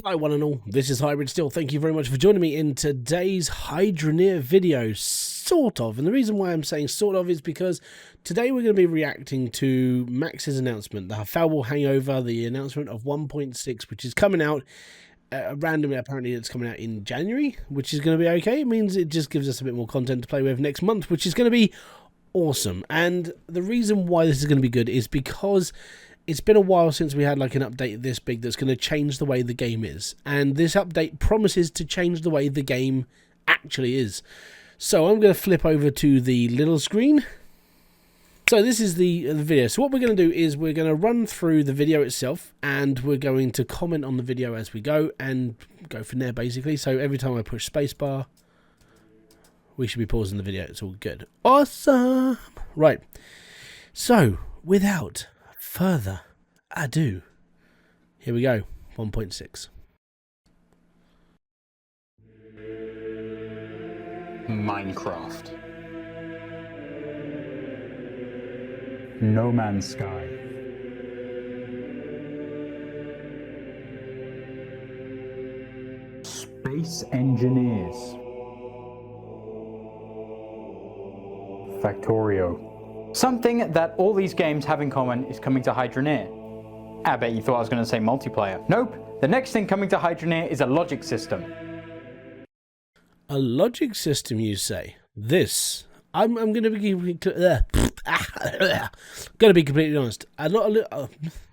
Hi one and all, this is Hybridsteel. Thank you very much for joining me in today's HYDRONEER video, sort of. And the reason why I'm saying sort of is because today we're going to be reacting to Max's announcement, the Foul Hangover, the announcement of 1.6, which is coming out randomly. Apparently it's coming out in January, which is going to be okay. It means it just gives us a bit more content to play with next month, which is going to be awesome. And the reason why this is going to be good is because it's been a while since we had like an update this big that's going to change the way the game is. And this update promises to change the way the game actually is. So I'm going to flip over to the little screen. So this is the video. So what we're going to do is we're going to run through the video itself and we're going to comment on the video as we go and go from there basically. So every time I push spacebar, we should be pausing the video. It's all good. Awesome. Right. So without further ado, here we go. 1.6. Minecraft. No Man's Sky. Space Engineers. Factorio. Something that all these games have in common is coming to HYDRONEER. I bet you thought I was going to say multiplayer. Nope. The next thing coming to HYDRONEER is a logic system. A logic system, you say? This, I'm going to be completely honest.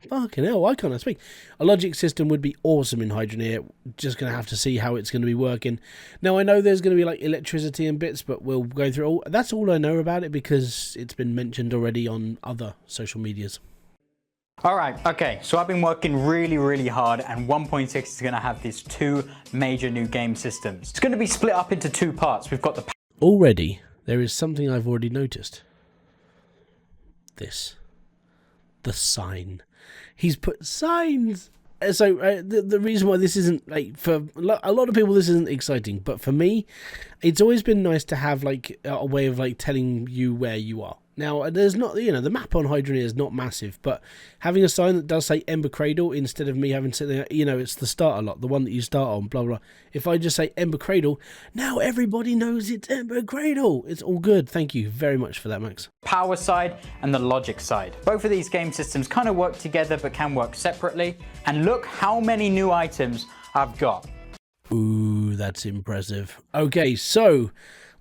Fucking hell, why can't I speak? A logic system would be awesome in HYDRONEER. Just going to have to see how it's going to be working. Now, I know there's going to be like electricity and bits, but we'll go through all. That's all I know about it because it's been mentioned already on other social medias. Alright, okay, so I've been working really hard and 1.6 is going to have these two major new game systems. It's going to be split up into two parts. We've got the... Already, there is something I've already noticed. This. The sign. He's put signs. So the reason why this isn't, like, for a lot of people this isn't exciting, but for me, it's always been nice to have, like, a way of, like, telling you where you are. Now, there's not, you know, the map on HYDRONEER is not massive, but having a sign that does say Ember Cradle instead of me having to, say, you know, it's the starter lot, the one that you start on, blah, blah. If I just say Ember Cradle, now everybody knows it's Ember Cradle. It's all good. Thank you very much for that, Max. Power side and the logic side. Both of these game systems kind of work together but can work separately. And look how many new items I've got. Ooh, that's impressive. Okay, so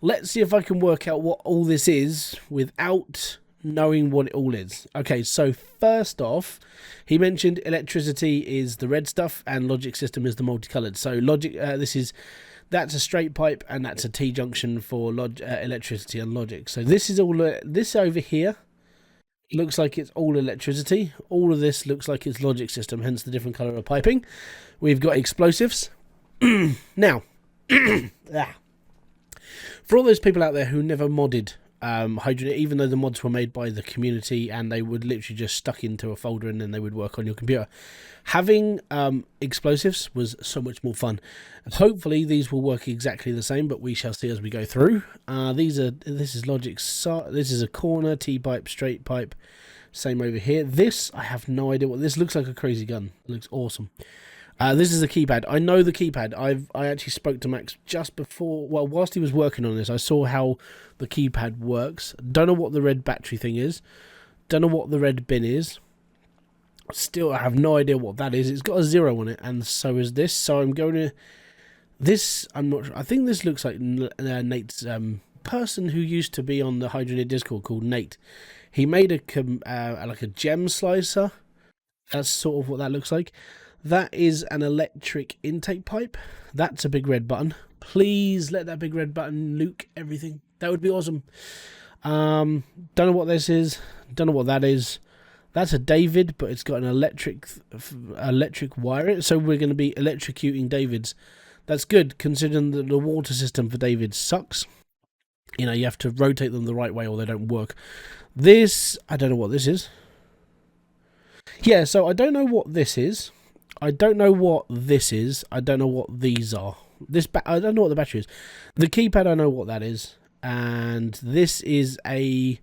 let's see if I can work out what all this is without knowing what it all is. Okay, so first off, he mentioned electricity is the red stuff and logic system is the multicolored. So logic, that's a straight pipe and that's a T-junction for electricity and logic. So this is all, this over here looks like it's all electricity. All of this looks like it's logic system, hence the different color of piping. We've got explosives. Now, for all those people out there who never modded HYDRONEER, even though the mods were made by the community and they would literally just stuck into a folder and then they would work on your computer, having explosives was so much more fun. Hopefully these will work exactly the same, but we shall see as we go through. This is logic. This is a corner T-pipe, straight pipe. Same over here. This, I have no idea what this looks like. A crazy gun. It looks awesome. This is the keypad. I know the keypad. I actually spoke to Max just before, well, whilst he was working on this. I saw how the keypad works. Don't know what the red battery thing is. Don't know what the red bin is. Still, I have no idea what that is. It's got a 0 on it, and so is this. So I'm going to... This, I'm not sure. I think this looks like Nate's person who used to be on the HYDRONEER Discord called Nate. He made like a gem slicer. That's sort of what that looks like. That is an electric intake pipe. That's a big red button. Please let that big red button nuke everything. That would be awesome. Don't know what this is. Don't know what that is. That's a David, but it's got an electric wire. So we're going to be electrocuting Davids. That's good, considering that the water system for Davids sucks. You know, you have to rotate them the right way or they don't work. This, I don't know what this is. Yeah, so I don't know what this is. I don't know what this is. I don't know what these are. I don't know what the battery is. The keypad, I know what that is. And this is an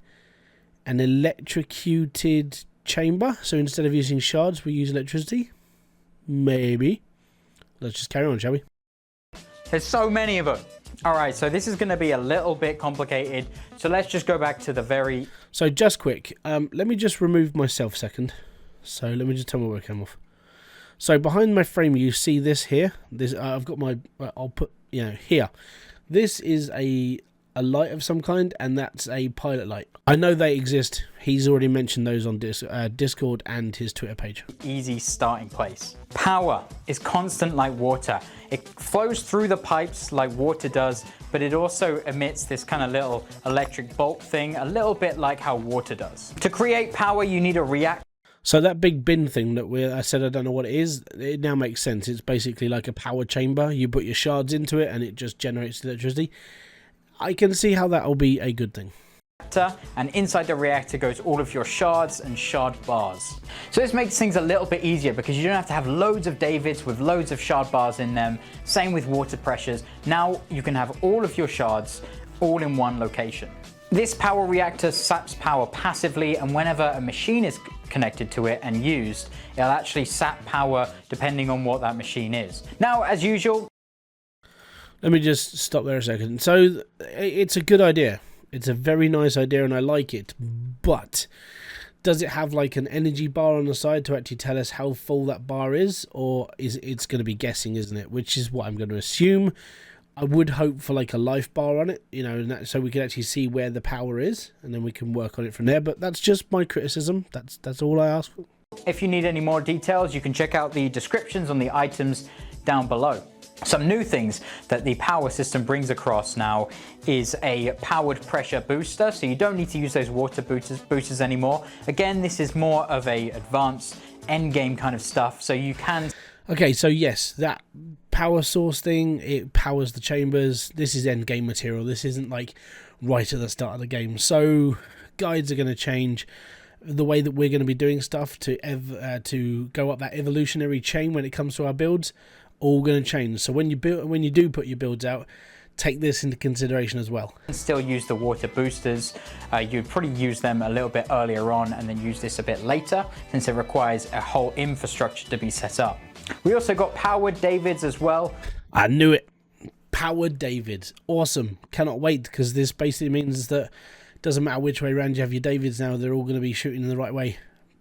electrocuted chamber. So instead of using shards, we use electricity. Maybe. let's just carry on, shall we? There's so many of them. All right, so this is going to be a little bit complicated. So let's just go back to the very... So just quick, let me just remove myself a second. So let me just turn my webcam off. So behind my frame, you see this here. This I've got my... I'll put, you know, here. This is a light of some kind, and that's a pilot light. I know they exist. He's already mentioned those on Discord and his Twitter page. Easy starting place. Power is constant like water. It flows through the pipes like water does, but it also emits this kind of little electric bolt thing, a little bit like how water does. To create power, you need a reactor. So that big bin thing that I said I don't know what it is, it now makes sense. It's basically like a power chamber. You put your shards into it and it just generates electricity. I can see how that will be a good thing. And inside the reactor goes all of your shards and shard bars. So this makes things a little bit easier because you don't have to have loads of Davids with loads of shard bars in them. Same with water pressures. Now you can have all of your shards all in one location. This power reactor saps power passively, and whenever a machine is connected to it and used, it'll actually sap power depending on what that machine is. Now, as usual... Let me just stop there a second. So it's a good idea. It's a very nice idea and I like it. But does it have like an energy bar on the side to actually tell us how full that bar is? Or is it's going to be guessing, isn't it? Which is what I'm going to assume. I would hope for like a life bar on it, you know, so we can actually see where the power is and then we can work on it from there. But that's just my criticism. That's all I ask for. If you need any more details, you can check out the descriptions on the items down below. Some new things that the power system brings across now is a powered pressure booster, so you don't need to use those water boosters anymore. Again, this is more of a advanced end game kind of stuff, so you can... Okay, so yes, that power source thing, it powers the chambers. This is end game material. This isn't like right at the start of the game. So guides are going to change. The way that we're going to be doing stuff to go up that evolutionary chain when it comes to our builds, all going to change. So when you do put your builds out, take this into consideration as well. Still use the water boosters. You'd probably use them a little bit earlier on and then use this a bit later, since it requires a whole infrastructure to be set up. We also got powered Davids as well. I knew it. Powered Davids. Awesome. Cannot wait, because this basically means that it doesn't matter which way around you have your Davids now, they're all going to be shooting in the right way.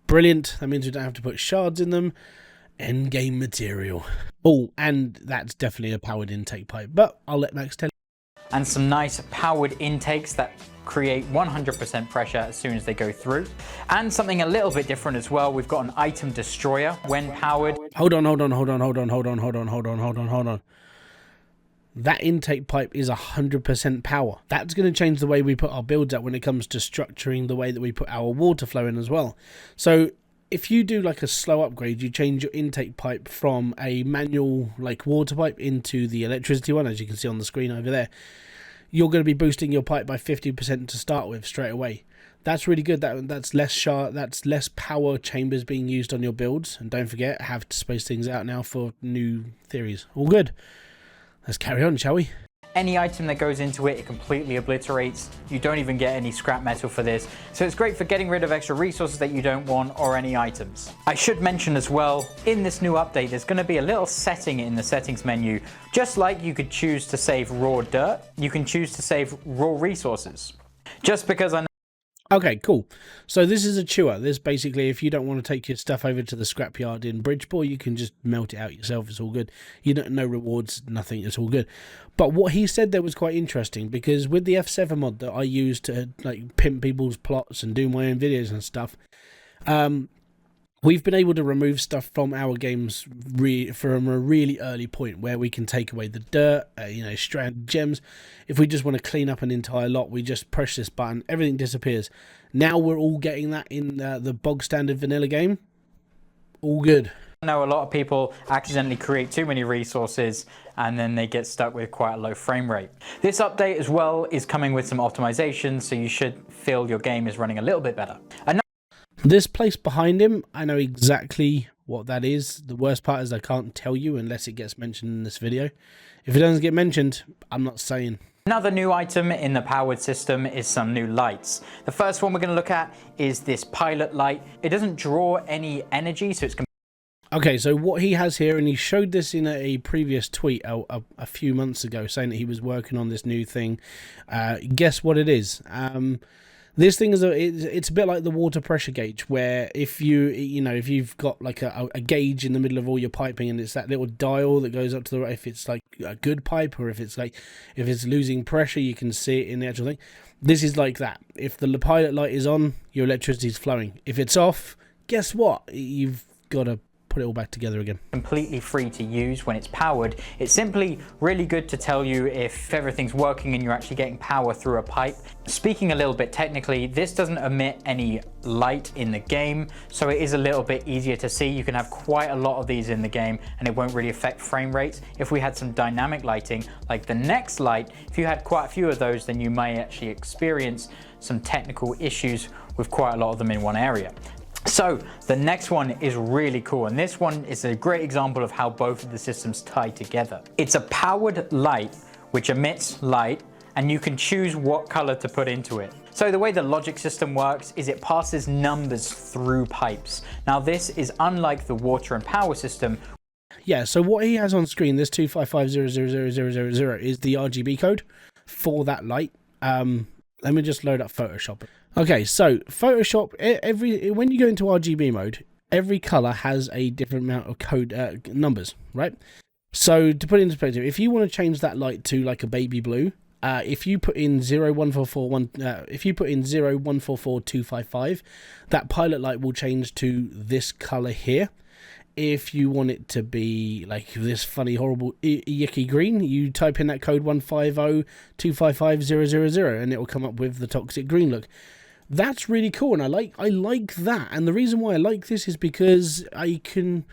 Brilliant. That means we don't have to put shards in them. End game material. Oh, and that's definitely a powered intake pipe, but I'll let Max tell you. And some nice powered intakes that create 100% pressure as soon as they go through. And something a little bit different as well, we've got an item destroyer when powered. Hold on. That intake pipe is 100% power. That's going to change the way we put our builds out when it comes to structuring the way that we put our water flow in as well. So if you do like a slow upgrade, you change your intake pipe from a manual like water pipe into the electricity one, as you can see on the screen over there. You're going to be boosting your pipe by 50% to start with straight away. That's really good. That's less power chambers being used on your builds. And don't forget, have to space things out now for new theories. All good. Let's carry on, shall we? Any item that goes into it, it completely obliterates. You don't even get any scrap metal for this. So it's great for getting rid of extra resources that you don't want or any items. I should mention as well, in this new update, there's going to be a little setting in the settings menu. Just like you could choose to save raw dirt, you can choose to save raw resources. Just because I know... Okay, cool. So this is a chewer. This basically, if you don't want to take your stuff over to the scrapyard in Bridgeport, you can just melt it out yourself. It's all good. You don't no rewards, nothing. It's all good. But what he said there was quite interesting, because with the F7 mod that I use to like pimp people's plots and do my own videos and stuff, we've been able to remove stuff from our games from a really early point where we can take away the dirt, strand gems. If we just want to clean up an entire lot, we just press this button, everything disappears. Now we're all getting that in the bog standard vanilla game. All good. I know a lot of people accidentally create too many resources and then they get stuck with quite a low frame rate. This update as well is coming with some optimization, so you should feel your game is running a little bit better. This place behind him, I know exactly what that is. The worst part is I can't tell you unless it gets mentioned in this video. If it doesn't get mentioned, I'm not saying. Another new item in the powered system is some new lights. The first one we're going to look at is this pilot light. It doesn't draw any energy, so it's... Okay, so what he has here, and he showed this in a previous tweet a few months ago, saying that he was working on this new thing. Guess what it is? This thing is it's a bit like the water pressure gauge, where if if you've got like a gauge in the middle of all your piping, and it's that little dial that goes up to the right, if it's like a good pipe, or if it's losing pressure, you can see it in the actual thing. This is like that. If the pilot light is on, your electricity is flowing. If it's off, guess what? You've got to put it all back together again. Completely free to use when it's powered. It's simply really good to tell you if everything's working and you're actually getting power through a pipe. Speaking a little bit technically, this doesn't emit any light in the game, so it is a little bit easier to see. You can have quite a lot of these in the game and it won't really affect frame rates. If we had some dynamic lighting, like the next light, if you had quite a few of those, then you may actually experience some technical issues with quite a lot of them in one area. So the next one is really cool, and this one is a great example of how both of the systems tie together. It's a powered light which emits light, and you can choose what color to put into it. So the way the logic system works is it passes numbers through pipes. Now this is unlike the water and power system. Yeah, so what he has on screen, this 255000000 is the RGB code for that light. Let me just load up Photoshop. Okay, so Photoshop, when you go into RGB mode, every color has a different amount of code numbers, right? So to put it into perspective, if you want to change that light to like a baby blue, if you put in 0144255, that pilot light will change to this color here. If you want it to be like this funny, horrible, yucky green, you type in that code 1502555000, and it will come up with the toxic green look. That's really cool, and I like that. And the reason why I like this is because I can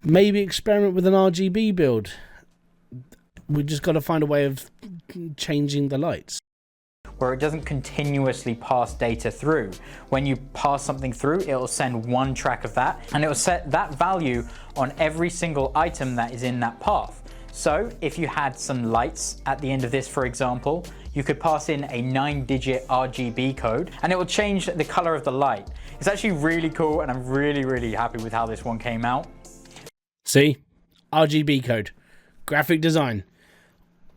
maybe experiment with an RGB build. We just got to find a way of changing the lights, where it doesn't continuously pass data through. When you pass something through, it'll send one track of that, and it'll set that value on every single item that is in that path. So if you had some lights at the end of this, for example, you could pass in a 9-digit RGB code and it will change the color of the light. It's actually really cool, and I'm really happy with how this one came out. See? RGB code. Graphic design.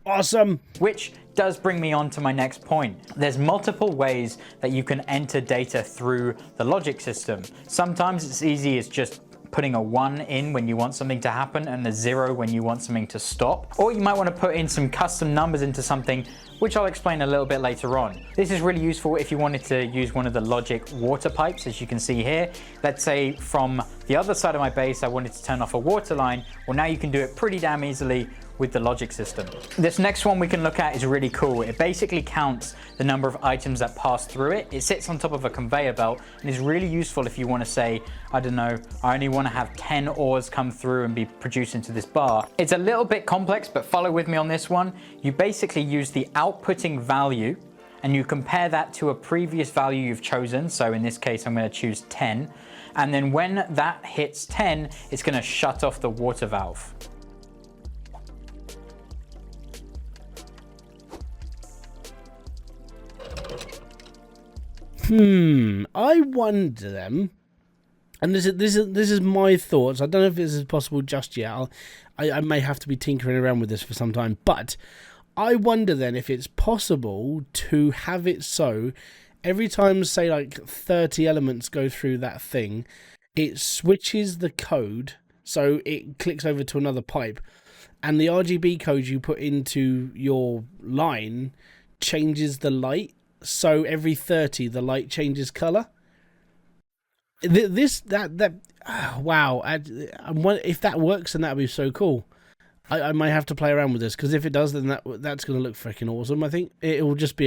Awesome. Which does bring me on to my next point. There's multiple ways that you can enter data through the logic system. Sometimes it's easy as just putting a 1 in when you want something to happen and a 0 when you want something to stop. Or you might want to put in some custom numbers into something, which I'll explain a little bit later on. This is really useful if you wanted to use one of the logic water pipes, as you can see here. Let's say from the other side of my base, I wanted to turn off a water line. Well, now you can do it pretty damn easily with the logic system. This next one we can look at is really cool. It basically counts the number of items that pass through it. It sits on top of a conveyor belt and is really useful if you want to say, I don't know, I only want to have 10 ores come through and be produced into this bar. It's a little bit complex, but follow with me on this one. You basically use the outputting value and you compare that to a previous value you've chosen. So in this case, I'm going to choose 10. And then when that hits 10, it's going to shut off the water valve. I wonder them, and this is my thoughts. I don't know if this is possible just yet. I may have to be tinkering around with this for some time, but I wonder then if it's possible to have it so every time, say, like 30 elements go through that thing, it switches the code, so it clicks over to another pipe, and the RGB code you put into your line changes the light. So every 30, the light changes color. Wow! If that works, then that would be so cool. I might have to play around with this, because if it does, then that's going to look freaking awesome. I think it will just be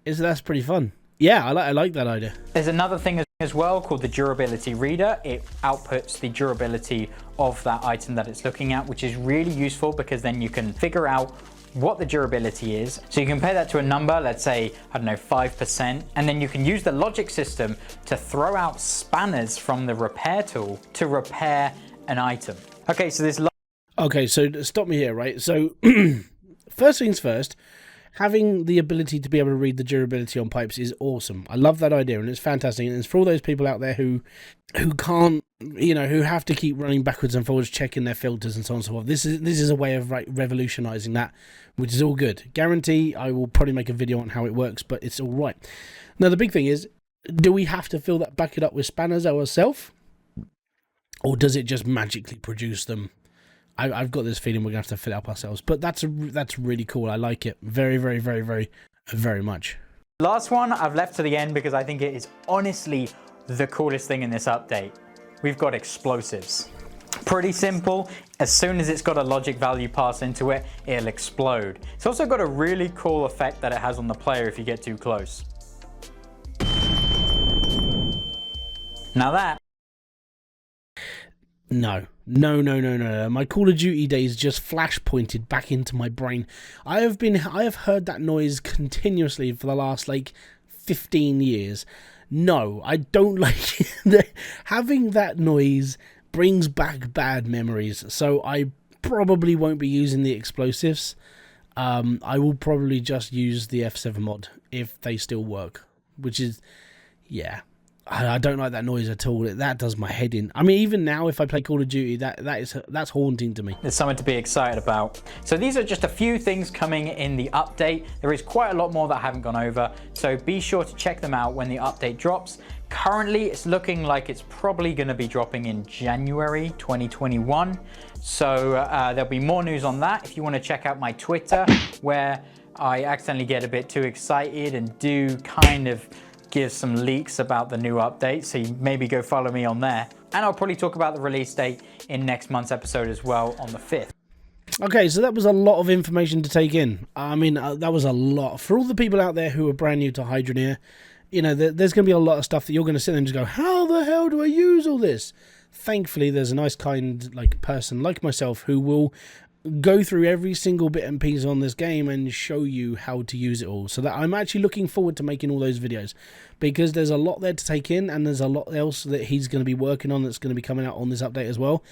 that's pretty fun. Yeah, I like that idea. There's another thing as well called the durability reader. It outputs the durability of that item that it's looking at, which is really useful because then you can figure out what the durability is. So you compare that to a number, let's say, I don't know, 5%, and then you can use the logic system to throw out spanners from the repair tool to repair an item. Okay, so so stop me here, right? So first things first, having the ability to be able to read the durability on pipes is awesome. I love that idea, and it's fantastic. And it's for all those people out there who can't, you know, who have to keep running backwards and forwards, checking their filters and so on and so forth. This is a way of revolutionizing that, which is all good. Guarantee I will probably make a video on how it works, but it's all right. Now the big thing is, do we have to fill that bucket up with spanners ourselves, or does it just magically produce them? I've got this feeling we're gonna have to fill it up ourselves, but that's really cool. I like it very, very, very, very, very much. Last one I've left to the end because I think it is honestly the coolest thing in this update. We've got explosives. Pretty simple. As soon as it's got a logic value passed into it, it'll explode. It's also got a really cool effect that it has on the player if you get too close. Now that... No. My Call of Duty days just flash pointed back into my brain. I have heard that noise continuously for the last like 15 years. No, I don't like it. Having that noise brings back bad memories. So I probably won't be using the explosives. I will probably just use the F7 mod if they still work, which is, yeah. I don't like that noise at all. That does my head in. I mean, even now, if I play Call of Duty, that's haunting to me. There's something to be excited about. So these are just a few things coming in the update. There is quite a lot more that I haven't gone over, so be sure to check them out when the update drops. Currently, it's looking like it's probably going to be dropping in January 2021. So there'll be more news on that. If you want to check out my Twitter, where I accidentally get a bit too excited and do kind of give some leaks about the new update, so you maybe go follow me on there. And I'll probably talk about the release date in next month's episode as well, on the 5th. Okay, so that was a lot of information to take in. I mean, that was a lot. For all the people out there who are brand new to HYDRONEER, you know, there's going to be a lot of stuff that you're going to sit there and just go, how the hell do I use all this? Thankfully, there's a nice, kind, like person like myself who will go through every single bit and piece on this game and show you how to use it all. So that I'm actually looking forward to making all those videos, because there's a lot there to take in, and there's a lot else that he's going to be working on that's going to be coming out on this update as well.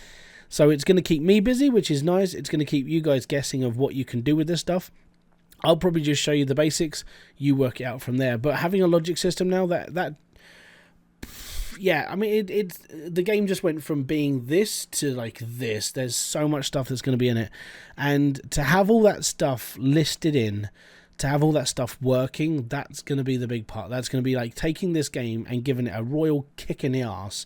So it's going to keep me busy, which is nice. It's going to keep you guys guessing of what you can do with this stuff. I'll probably just show you the basics, you work it out from there. But having a logic system now, yeah, I mean, it's the game just went from being this to like this. There's so much stuff that's going to be in it, and to have all that stuff listed in, to have all that stuff working, that's going to be the big part. That's going to be like taking this game and giving it a royal kick in the arse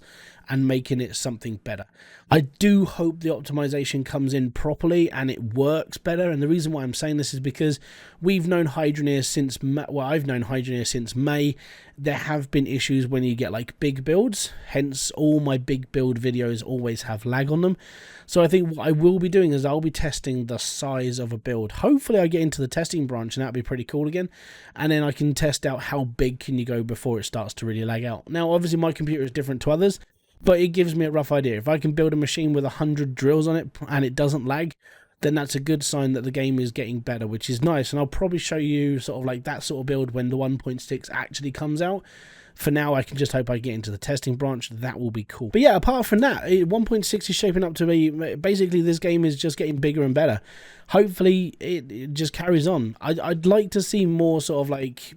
and making it something better. I do hope the optimization comes in properly and it works better. And the reason why I'm saying this is because we've known HYDRONEER since, well, I've known HYDRONEER since May. There have been issues when you get like big builds, hence all my big build videos always have lag on them. So I think what I will be doing is I'll be testing the size of a build. Hopefully I get into the testing branch, and that'd be pretty cool again. And then I can test out how big can you go before it starts to really lag out. Now obviously my computer is different to others, but it gives me a rough idea. If I can build a machine with 100 drills on it and it doesn't lag, then that's a good sign that the game is getting better, which is nice. And I'll probably show you sort of like that sort of build when the 1.6 actually comes out. For now, I can just hope I get into the testing branch. That will be cool. But yeah, apart from that, 1.6 is shaping up to be, basically this game is just getting bigger and better. Hopefully it just carries on. I'd like to see more sort of like,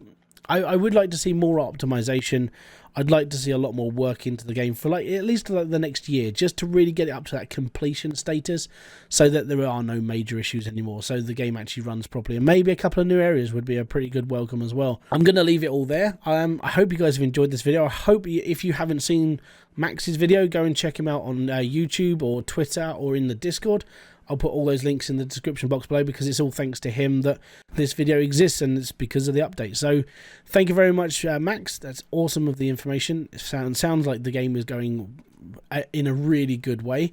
I would like to see more optimization. I'd like to see a lot more work into the game for like at least like the next year, just to really get it up to that completion status, so that there are no major issues anymore, so the game actually runs properly. And maybe a couple of new areas would be a pretty good welcome as well. I'm going to leave it all there. I hope you guys have enjoyed this video. I hope if you haven't seen Max's video, go and check him out on YouTube or Twitter or in the Discord. I'll put all those links in the description box below, because it's all thanks to him that this video exists, and it's because of the update. So thank you very much, Max. That's awesome of the information. It sounds like the game is going in a really good way.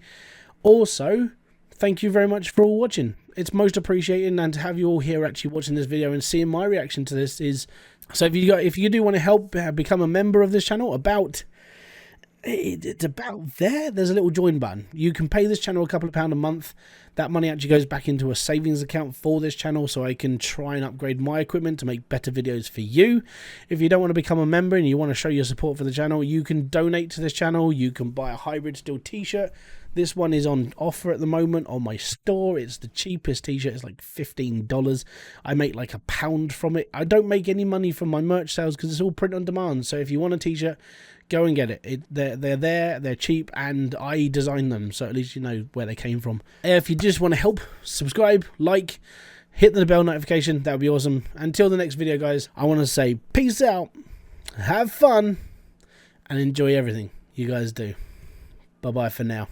Also, thank you very much for all watching. It's most appreciated, and to have you all here actually watching this video and seeing my reaction to this is... So if you do want to help become a member of this channel, it's about there's a little join button. You can pay this channel a couple of £1 a month. That money actually goes back into a savings account for this channel, so I can try and upgrade my equipment to make better videos for you. If you don't want to become a member and you want to show your support for the channel, you can donate to this channel. You can buy a Hybridsteel t-shirt. This one is on offer at the moment on my store. It's the cheapest t-shirt. It's like $15. I make like £1 from it. I don't make any money from my merch sales because it's all print on demand. So if you want a t-shirt, go and get it. They're there, they're cheap, and I designed them, so at least you know where they came from. If you just want to help, subscribe, like, hit the bell notification. That would be awesome. Until the next video, guys, I want to say peace out, have fun, and enjoy everything you guys do. Bye-bye for now.